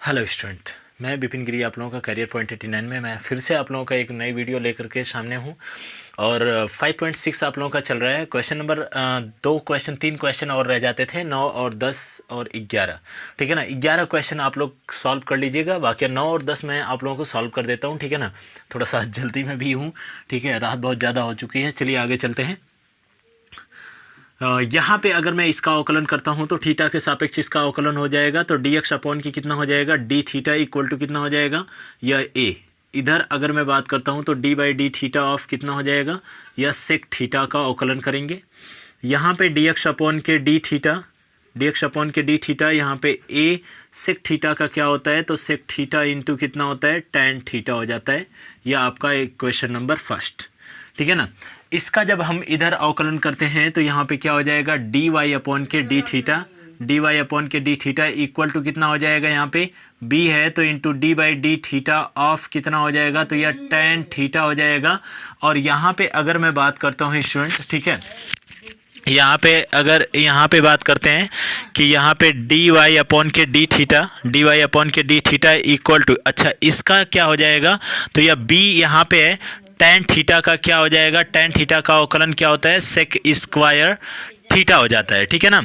Hello student, मैं विपिन गिरी आप लोगों का करियर पॉइंट 89 में मैं फिर से आप लोगों का एक नई वीडियो लेकर के सामने हूं। और 5.6 आप लोगों का चल रहा है। क्वेश्चन नंबर 3 क्वेश्चन और रह जाते थे, 9 और 10 और 11। ठीक है ना, 11 क्वेश्चन आप लोग सॉल्व कर लीजिएगा, बाकी 9 और 10 मैं आप लोगों को सॉल्व कर देता हूँ। ठीक है ना, थोड़ा सा जल्दी में भी हूँ। ठीक है, रात बहुत ज़्यादा हो चुकी है। चलिए आगे चलते हैं। यहाँ पे अगर मैं इसका अवकलन करता हूँ तो थीटा के सापेक्ष इसका अवकलन हो जाएगा, तो डी एक्स अपॉन की कितना हो जाएगा, डी थीटा इक्वल टू कितना हो जाएगा, या ए। इधर अगर मैं बात करता हूँ तो D by d theta of कितना हो जाएगा, या सेक थीटा का अवकलन करेंगे। यहाँ पे डी एक्स अपॉन के d theta, D x upon के डी थीटा, यहाँ पे ए सेक थीटा का क्या होता है, तो सेक थीटा इंटू कितना होता है, टैन थीटा हो जाता है। यह आपका एक क्वेश्चन नंबर फर्स्ट। ठीक है ना, इसका जब हम इधर अवकलन करते हैं तो यहाँ पे क्या हो जाएगा, डी वाई अपॉन के d theta, d y upon के डी थीटा इक्वल टू कितना हो जाएगा, यहाँ पे बी है तो into d by d theta of कितना हो जाएगा, तो यह टैन थीटा हो जाएगा। और यहाँ पे अगर मैं बात करता हूँ स्टूडेंट, ठीक है, यहाँ पे अगर यहाँ पे बात करते हैं कि यहाँ पे डी वाई अपॉन के d theta, d y upon के डी थीटा इक्वल टू, अच्छा इसका क्या हो जाएगा, तो यह बी यहाँ पे है, टैन थीटा का क्या हो जाएगा, टैन थीटा का अवकलन क्या होता है, सेक स्क्वायर थीटा हो जाता है। ठीक है ना,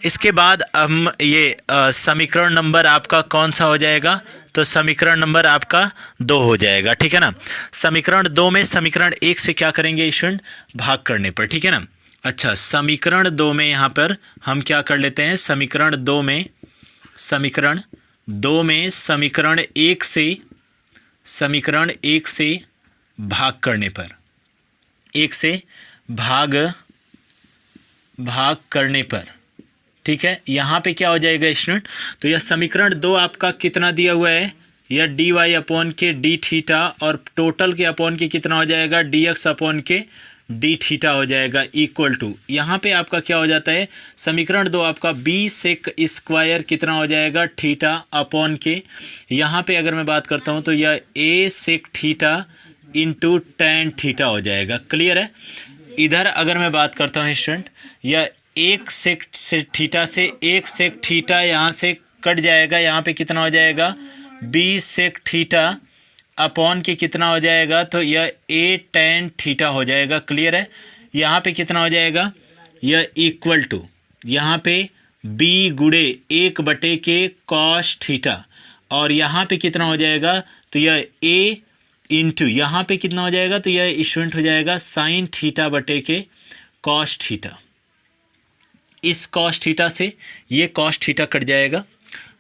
इसके बाद हम ये समीकरण नंबर आपका कौन सा हो जाएगा, तो समीकरण नंबर आपका 2 हो जाएगा। ठीक है ना, समीकरण 2 में समीकरण 1 से क्या करेंगे स्टूडेंट, भाग करने पर। ठीक है ना, अच्छा समीकरण 2 में यहाँ पर हम क्या कर लेते हैं, समीकरण 2 में समीकरण 1 से भाग करने पर, 1 से भाग करने पर, ठीक है, यहाँ पे क्या हो जाएगा स्टूडेंट, तो यह समीकरण 2 आपका कितना दिया हुआ है, यह डी वाई अपॉन के डी थीटा और टोटल के अपॉन के कितना हो जाएगा, डी एक्स अपॉन के डी थीटा हो जाएगा इक्वल टू, यहाँ पे आपका क्या हो जाता है, समीकरण 2 आपका बी सेक स्क्वायर कितना हो जाएगा, थीटा अपॉन के, यहाँ पे अगर मैं बात करता हूँ तो यह A sec theta into tan theta हो जाएगा। क्लियर है। इधर अगर मैं बात करता हूँ स्टूडेंट, यह एक सेक थीटा से एक सेक थीटा यहाँ से कट जाएगा, यहाँ पे कितना हो जाएगा, बी सेक थीटा अपॉन के कितना हो जाएगा, तो यह ए टैन थीटा हो जाएगा। क्लियर है। यहाँ पे कितना हो जाएगा, यह इक्वल टू, यहाँ पे बी गुड़े 1 के कॉस थीटा, और यहाँ पे कितना हो जाएगा, तो यह ए इंटू यहाँ पे कितना हो जाएगा, तो यह स्टूडेंट हो जाएगा साइन थीटा बटे के कॉस थीटा। इस कॉस थीटा से ये कॉस थीटा कट जाएगा,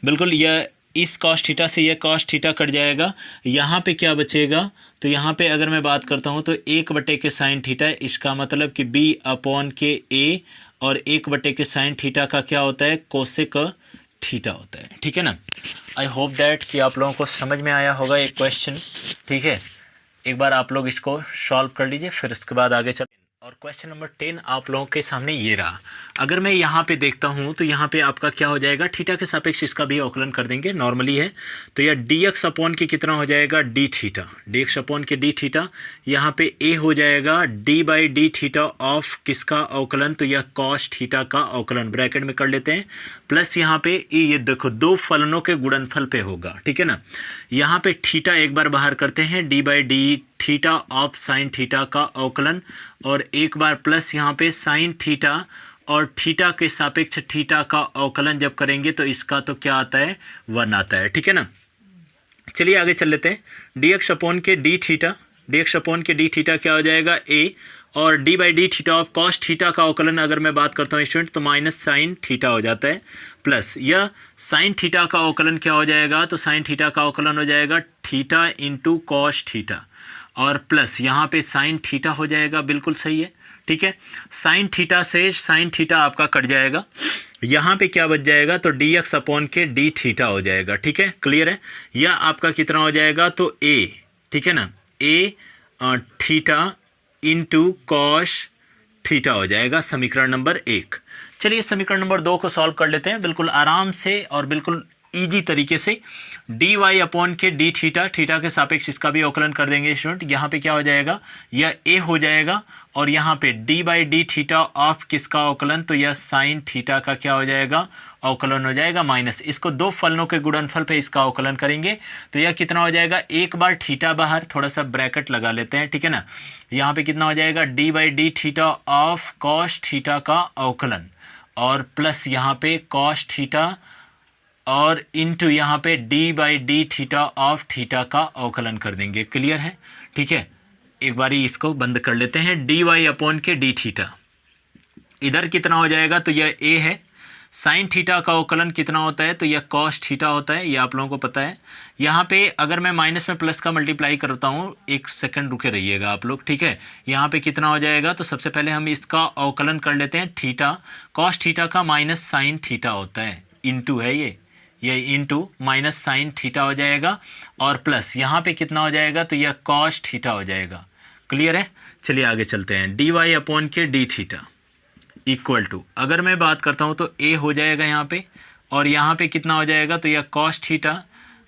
बिल्कुल, यह इस कॉस थीटा से यह कॉस थीटा कट जाएगा। यहाँ पे क्या बचेगा, तो यहाँ पे अगर मैं बात करता हूँ तो 1 के साइन थीटा, इसका मतलब कि बी अपॉन के ए, और 1 के साइन थीटा का क्या होता है, कोसेक थीटा होता है। ठीक है ना, आई होप दैट कि आप लोगों को समझ में आया होगा एक क्वेश्चन। ठीक है, एक बार आप लोग इसको सॉल्व कर लीजिए, फिर उसके बाद आगे चलें। और क्वेश्चन नंबर 10 आप लोगों के सामने ये रहा। अगर मैं यहाँ पे देखता हूँ तो यहाँ पे आपका क्या हो जाएगा, थीटा के सापेक्ष इसका भी अवकलन कर देंगे, नॉर्मली है, तो यह डी एक्स अपॉन के कितना हो जाएगा, D theta, D x upon के डी थीटा, यहाँ पे ए हो जाएगा D by d theta of किसका अवकलन, तो यह कॉस थीटा का अवकलन ब्रैकेट में कर लेते हैं, प्लस यहाँ पे ये देखो 2 फलनों के गुणनफल पे होगा। ठीक है ना, यहाँ पे थीटा एक बार बाहर करते हैं, D by d theta of sine theta का अवकलन, और एक बार प्लस यहाँ पे साइन थीटा और थीटा के सापेक्ष थीटा का अवकलन जब करेंगे तो इसका तो क्या आता है, 1 आता है। ठीक है ना, चलिए आगे चल लेते हैं। डी एक्स अपॉन के d theta, D x upon के डी थीटा क्या हो जाएगा, ए, और D by d theta of cos theta का अवकलन अगर मैं बात करता हूँ स्टूडेंट तो माइनस साइन थीटा हो जाता है, प्लस यह साइन थीटा का अवकलन क्या हो जाएगा, तो साइन थीटा का अवकलन हो जाएगा थीटा इंटू कॉस थीटा, और प्लस यहाँ पे साइन थीटा हो जाएगा, बिल्कुल सही है। ठीक है, साइन थीटा से साइन थीटा आपका कट जाएगा, यहाँ पे क्या बच जाएगा, तो डी एक्स अपॉन के डी थीटा हो जाएगा। ठीक है, क्लियर है। यह आपका कितना हो जाएगा, तो ए, ठीक है ना, ए थीटा इंटू कॉस थीटा हो जाएगा, समीकरण नंबर 1। चलिए समीकरण नंबर 2 को सॉल्व कर लेते हैं, बिल्कुल आराम से और बिल्कुल इजी तरीके से। डी वाई अपॉन के डी थीटा, थीटा के सापेक्ष इसका भी अवकलन कर देंगे स्टूडेंट, यहाँ पे क्या हो जाएगा, यह ए हो जाएगा, और यहाँ पे D by d theta of किसका अवकलन, तो यह साइन थीटा का क्या हो जाएगा अवकलन हो जाएगा माइनस, इसको दो फलनों के गुणनफल पे इसका अवकलन करेंगे तो यह कितना हो जाएगा, एक बार थीटा बाहर, थोड़ा सा ब्रैकेट लगा लेते हैं, ठीक है ना। यहाँ पे कितना हो जाएगा, D by d theta of cos theta का अवकलन, और प्लस यहाँ पे कॉस थीटा और इंटू यहाँ पे D by d theta of theta का अवकलन कर देंगे। क्लियर है, ठीक है। एक बारी इसको बंद कर लेते हैं। डी वाई अपॉन के डी थीटा, इधर कितना हो जाएगा, तो यह ए है। साइन थीटा का अवकलन कितना होता है, तो यह कॉस थीटा होता है, ये आप लोगों को पता है। यहाँ पे अगर मैं माइनस में प्लस का मल्टीप्लाई करता हूँ, एक सेकंड रुके रहिएगा आप लोग, ठीक है। यहाँ पे कितना हो जाएगा, तो सबसे पहले हम इसका अवकलन कर लेते हैं। थीटा कॉस थीटा का माइनस साइन थीटा होता है, इंटू है ये इंटू माइनस साइन थीटा हो जाएगा, और प्लस यहाँ पे कितना हो जाएगा, तो यह कॉस थीटा हो जाएगा। क्लियर है, चलिए आगे चलते हैं। डी वाई अपॉन के डी थीटा इक्वल टू, अगर मैं बात करता हूँ तो ए हो जाएगा यहाँ पे, और यहाँ पे कितना हो जाएगा, तो यह कॉस थीटा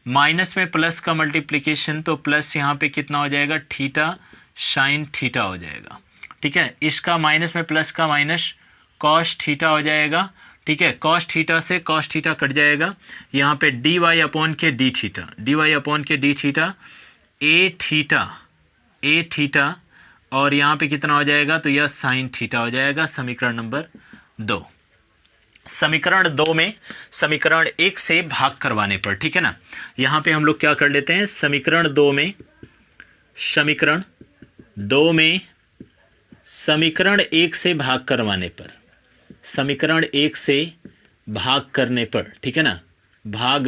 माइनस में प्लस का मल्टीप्लिकेशन, तो प्लस यहाँ पे कितना हो जाएगा, थीटा साइन थीटा हो जाएगा, ठीक है। इसका माइनस में प्लस का माइनस कॉस थीटा हो जाएगा, ठीक है। कॉस थीटा से कॉस थीटा कट जाएगा। यहाँ पे डी वाई अपॉन के d theta, d y upon के डी थीटा ए थीटा और यहाँ पे कितना हो जाएगा, तो यह साइन थीटा हो जाएगा। समीकरण नंबर 2। समीकरण 2 में समीकरण 1 से भाग करवाने पर, ठीक है ना। यहाँ पे हम लोग क्या कर लेते हैं, समीकरण 2 में समीकरण 1 से भाग करवाने पर, समीकरण 1 से भाग करने पर, ठीक है ना, भाग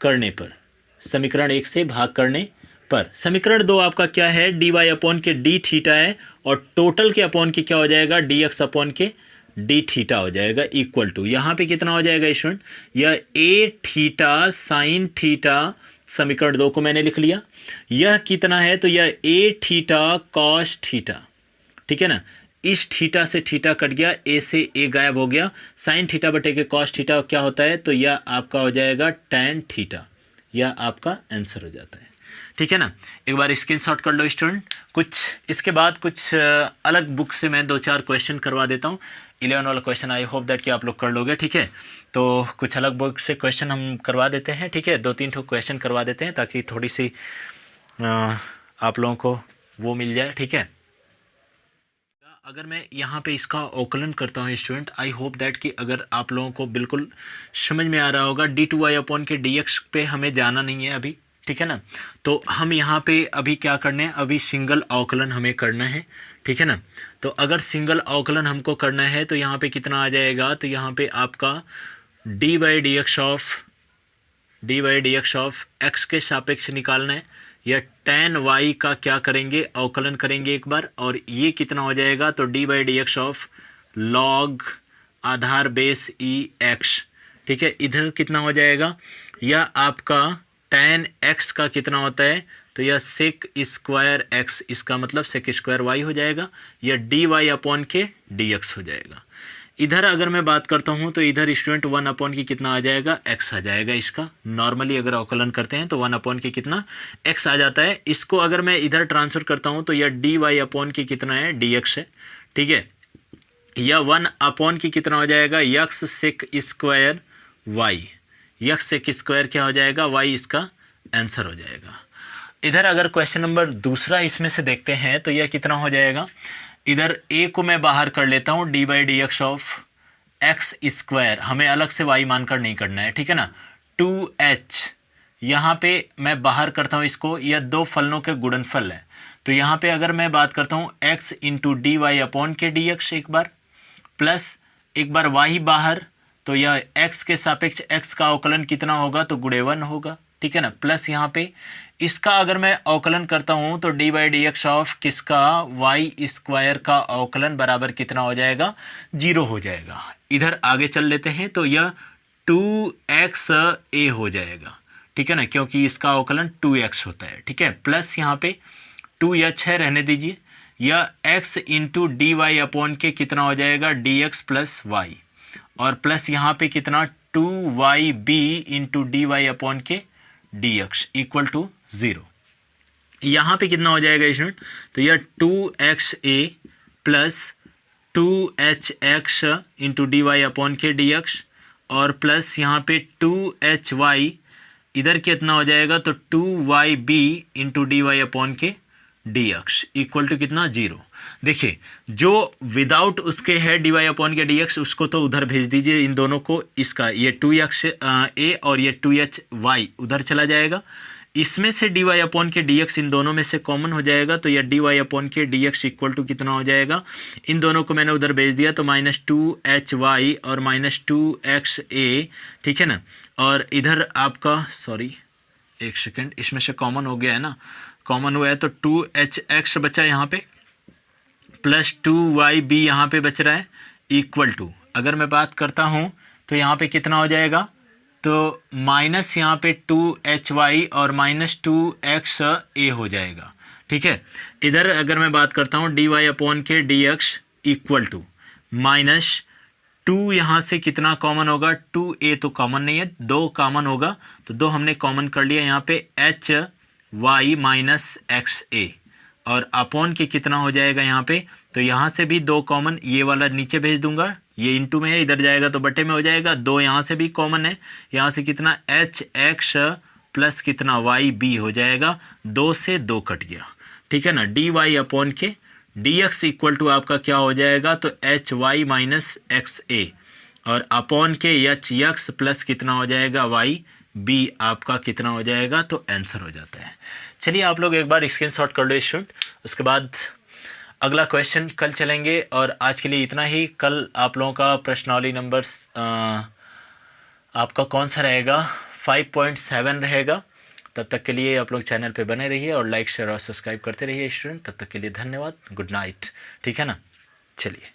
करने पर, समीकरण 1 से भाग करने पर। समीकरण 2 आपका क्या है, डी वाई अपॉन के डी थीटा है, और टोटल के अपॉन के क्या हो जाएगा, डी एक्स अपॉन के डी थीटा हो जाएगा, इक्वल टू यहाँ पे कितना हो जाएगा स्टूडेंट, यह ए थीटा साइन थीटा, समीकरण 2 को मैंने लिख लिया। यह कितना है, तो यह ए थीटा कॉस थीटा, ठीक है ना। इस थीटा से थीटा कट गया, ए से ए गायब हो गया। साइन थीटा बटे के कॉस थीटा क्या होता है, तो यह आपका हो जाएगा टैन थीटा, यह आपका आंसर हो जाता है, ठीक है ना। एक बार स्क्रीनशॉट कर लो स्टूडेंट। कुछ इसके बाद कुछ अलग बुक से मैं 2-4 क्वेश्चन करवा देता हूँ। 11 वाला क्वेश्चन आई होप दैट कि आप लोग कर लोगे, ठीक है। तो कुछ अलग बुक से क्वेश्चन हम करवा देते हैं, ठीक है। 2-3 ठो क्वेश्चन करवा देते हैं ताकि थोड़ी सी आप लोगों को वो मिल जाए, ठीक है। अगर मैं यहाँ पे इसका अवकलन करता हूँ स्टूडेंट, आई होप दैट कि अगर आप लोगों को बिल्कुल समझ में आ रहा होगा। डी टू वाई अपॉन के डी एक्स पे हमें जाना नहीं है अभी, ठीक है ना। तो हम यहाँ पे अभी क्या करना है, अभी सिंगल अवकलन हमें करना है, ठीक है ना। तो अगर सिंगल अवकलन हमको करना है तो यहाँ पे कितना आ जाएगा, तो यहाँ पे आपका D by D x of x के सापेक्ष निकालना है, या tan y का क्या करेंगे, अवकलन करेंगे एक बार, और ये कितना हो जाएगा, तो D by D x of log Aadhaar base E x, ठीक है। इधर कितना हो जाएगा, यह आपका tan x का कितना होता है, तो यह सेक स्क्वायर x, इसका मतलब सेक स्क्वायर y हो जाएगा, यह डी वाई अपॉन के डी एक्स हो जाएगा। इधर अगर मैं बात करता हूँ तो इधर स्टूडेंट 1 अपॉन की कितना आ जाएगा, x आ जाएगा। इसका नॉर्मली अगर अवकलन करते हैं तो 1 अपॉन की कितना x आ जाता है। इसको अगर मैं इधर ट्रांसफ़र करता हूँ तो यह डी वाई अपॉन की कितना है, dx है, ठीक है। यह 1 अपॉन की कितना हो जाएगा, x sec square y, x sec square क्या हो जाएगा, y इसका आंसर हो जाएगा। इधर अगर क्वेश्चन नंबर दूसरा इसमें से देखते हैं तो यह कितना हो जाएगा, इधर a को मैं बाहर कर लेता हूँ, D by D x of x square, हमें अलग से y मानकर नहीं करना है, ठीक है ना। 2h यहाँ पे मैं बाहर करता हूँ इसको, यह दो फलनों के गुणनफल है। तो यहाँ पे अगर मैं बात करता हूँ x into d y upon के डी एक्स एक बार, प्लस एक बार y बाहर, तो यह x के सापेक्ष x का अवकलन कितना होगा, तो गुणे 1 होगा, ठीक है ना। प्लस यहाँ पे इसका अगर मैं अवकलन करता हूँ तो D by D x of किसका, y स्क्वायर का अवकलन बराबर कितना हो जाएगा, 0 हो जाएगा। इधर आगे चल लेते हैं तो यह 2xa हो जाएगा, ठीक है ना, क्योंकि इसका अवकलन 2x होता है, ठीक है। प्लस यहाँ पे 2h है, रहने दीजिए। यह x into d y upon के कितना हो जाएगा, dx प्लस वाई, और प्लस यहाँ पे कितना 2yb into d y upon के dx इक्वल टू 0। यहाँ पे कितना हो जाएगा स्टूडेंट, तो यह 2xa plus 2hx into d y upon के dx, और प्लस यहाँ पे 2hy इधर कितना हो जाएगा, तो 2yb into d y upon के डी एक्स इक्वल टू कितना 0। देखिए जो विदाउट उसके है डी वाई अपॉन के डी एक्स उसको तो उधर भेज दीजिए इन दोनों को, इसका ये 2x a और ये 2hy उधर चला जाएगा, इसमें से डी वाई अपॉन के डी एक्स इन दोनों में से कॉमन हो जाएगा, तो यह डी वाई अपॉन के डी एक्स इक्वल टू कितना हो जाएगा, इन दोनों को मैंने उधर भेज दिया तो -2hy और -2xa, ठीक है ना। और इधर आपका सॉरी एक सेकेंड, इसमें से कॉमन हो गया है ना, कॉमन हुआ है तो 2hx बचा यहाँ पे प्लस 2yb यहाँ पे बच रहा है इक्वल टू, अगर मैं बात करता हूँ तो यहाँ पे कितना हो जाएगा, तो माइनस यहाँ पे 2hy और -2xa हो जाएगा, ठीक है। इधर अगर मैं बात करता हूँ डी वाई अपॉन के डी एक्स इक्वल टू -2 यहाँ से कितना कॉमन होगा, 2a तो कॉमन नहीं है, 2 कॉमन होगा तो 2 हमने कॉमन कर लिया यहाँ पे hy माइनस xa और अपॉन के कितना हो जाएगा यहाँ पे, तो यहाँ से भी 2 कॉमन, ये वाला नीचे भेज दूंगा, ये इंटू में है इधर जाएगा तो बटे में हो जाएगा, 2 यहाँ से भी कॉमन है, यहाँ से कितना hx प्लस कितना yb हो जाएगा, 2 से 2 कट गया, ठीक है ना। डी वाई अपॉन के डी एक्स इक्वल टू आपका क्या हो जाएगा, तो hy माइनस xa और अपॉन के hx प्लस कितना हो जाएगा yb आपका कितना हो जाएगा, तो आंसर हो जाता है। चलिए आप लोग एक बार स्क्रीनशॉट कर लो स्टूडेंट, उसके बाद अगला क्वेश्चन कल चलेंगे। और आज के लिए इतना ही। कल आप लोगों का प्रश्नावली नंबर आपका कौन सा रहेगा, 5.7 रहेगा। तब तक के लिए आप लोग चैनल पे बने रहिए और लाइक शेयर और सब्सक्राइब करते रहिए स्टूडेंट। तब तक के लिए धन्यवाद, गुड नाइट, ठीक है ना। चलिए।